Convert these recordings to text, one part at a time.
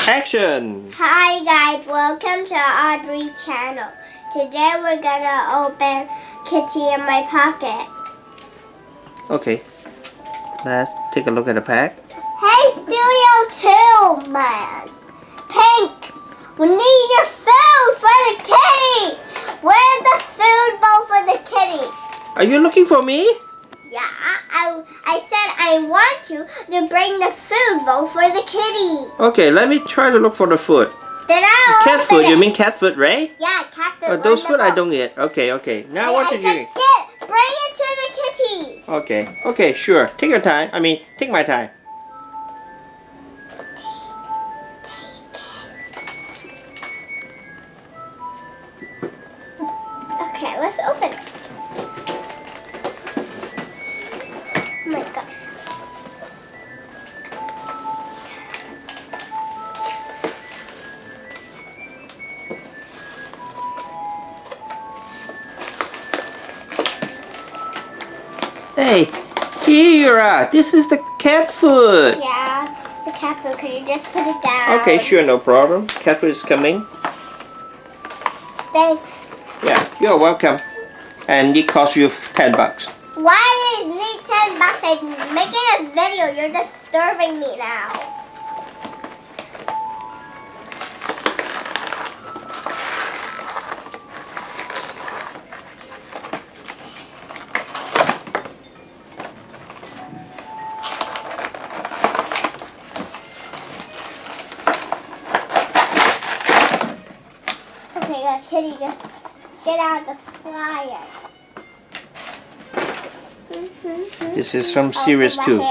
Action! Hi guys, welcome to Audrey channel. Today we're gonna open Kitty in my pocket. Okay, let's take a look at the pack. Hey Studio 2 man, Pink, we need your food for the kitty. Where's the food bowl for the kitty? Are you looking for me? Yeah, I said I want to bring the food bowl for the kitty. Okay, let me try to look for the food. Then I'll Cat food, open you it. mean cat food, right? Yeah, cat food. Oh, those food I wonderful. don't eat. Okay. Now what did you eat? Bring it to the kitties. Okay, sure. Take your time. Take my time. Okay, let's open it. Oh my gosh. Hey, Kira, this is the cat food. Yeah, it's the cat food. Can you just put it down? Okay, sure, no problem. Cat food is coming. Thanks. Yeah, you're welcome. And it costs you $10. Why did you need $10? I'm making a video. You're disturbing me now. Okay, Kitty, just get out the flyer. This is from Series 2.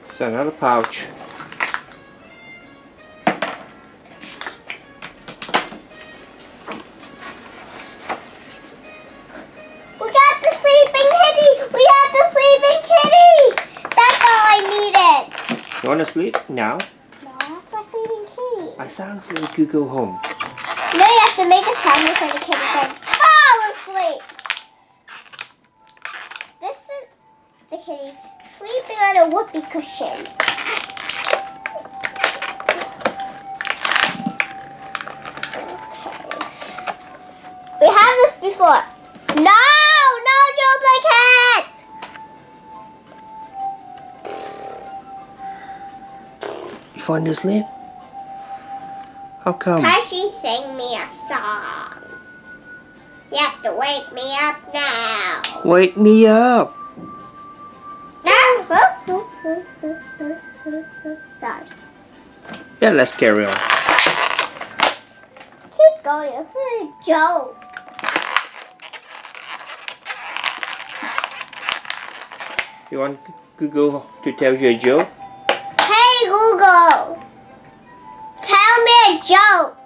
It's another pouch. We got the sleeping kitty! We got the sleeping kitty! That's all I needed. You wanna sleep now? No, that's my sleeping kitty. I sounds like you go home. No, you have to make a sound for the kitty to fall asleep. This is the kitty sleeping on a whoopee cushion. Okay. We have this before. No duplicate! You falling asleep? How come? Can she sing me a song? You have to wake me up now. Wake me up. Sorry. Yeah, let's carry on. Keep going. It's a joke. You want Google to tell you a joke? Hey Google, tell me a joke.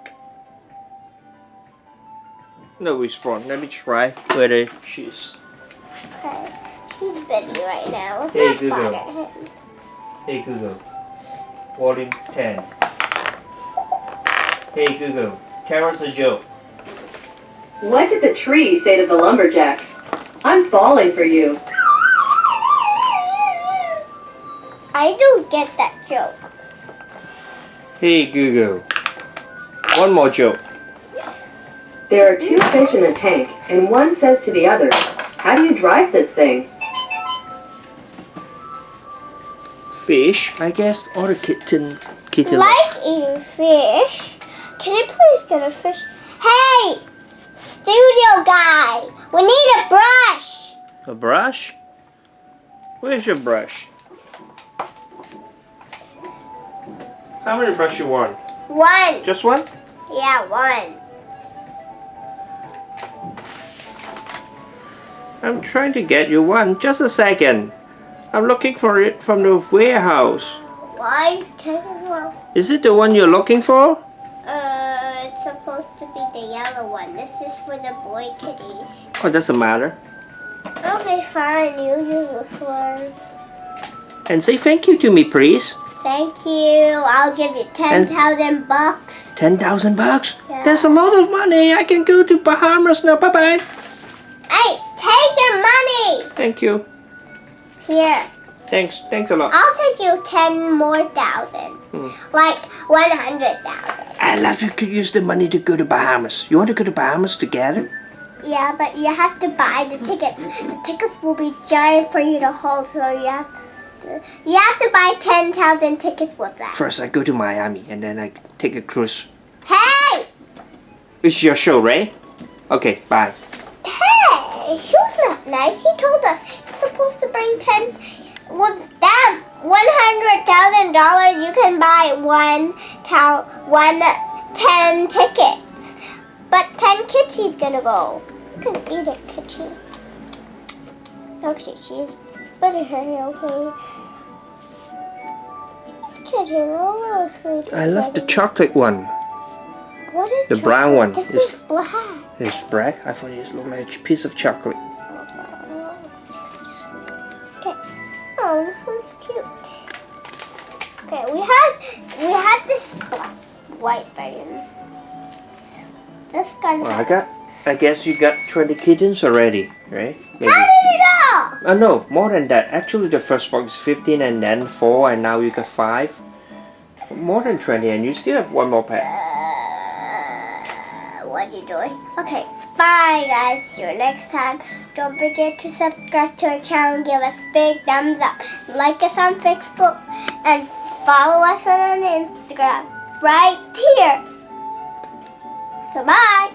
No response. Let me try whether she's. Okay, she's busy right now. Let's Hey, not Google. bother him. Hey Google. Volume 10. Hey Google. Tell us a joke. What did the tree say to the lumberjack? I'm falling for you. I don't get that joke. Hey Google. One more joke. There are two fish in a tank, and one says to the other, how do you drive this thing? Fish, I guess, or a kitten. Like eating fish. Can you please get a fish? Hey, studio guy, we need a brush. A brush? Where's your brush? How many brush you want? One. Just one? Yeah, one. I'm trying to get you one. Just a second. I'm looking for it from the warehouse. Why taking long? Is it the one you're looking for? It's supposed to be the yellow one. This is for the boy kitties. Oh, doesn't matter. Okay, fine. You use this one. And say thank you to me, please. Thank you. I'll give you 10,000 bucks. 10,000 bucks? Yeah. That's a lot of money. I can go to Bahamas now. Bye-bye. Hey, take your money Thank you. Here. Thanks a lot. I'll take you 10 more thousand. Like 100,000. I love you could use the money to go to Bahamas. You want to go to Bahamas together? Yeah, but you have to buy the tickets. The tickets will be giant for you to hold, so you have to buy 10,000 tickets with that. First, I go to Miami and then I take a cruise. Hey! It's your show, right? Okay, bye. Hey! He was not nice. He told us he's supposed to bring 10. With that $100,000, you can buy 10 tickets. But 10 kitties gonna go. You can eat a kitty. Okay, she's better here, okay? This kitty, oh, sleepy I love the kitty. chocolate one. What is The brown one. This is black. It's black. I thought it looked like a piece of chocolate. Okay. Oh, this one's cute. Okay, we had this black, white button. This guy. Well, I guess you got 20 kittens already, right? Maybe. How did you know? No, more than that. Actually, the first box is 15 and then 4 and now you got 5. More than 20 and you still have one more pack. What are you doing? Okay, bye guys. See you next time. Don't forget to subscribe to our channel and give us big thumbs up. Like us on Facebook and follow us on Instagram right here. So bye.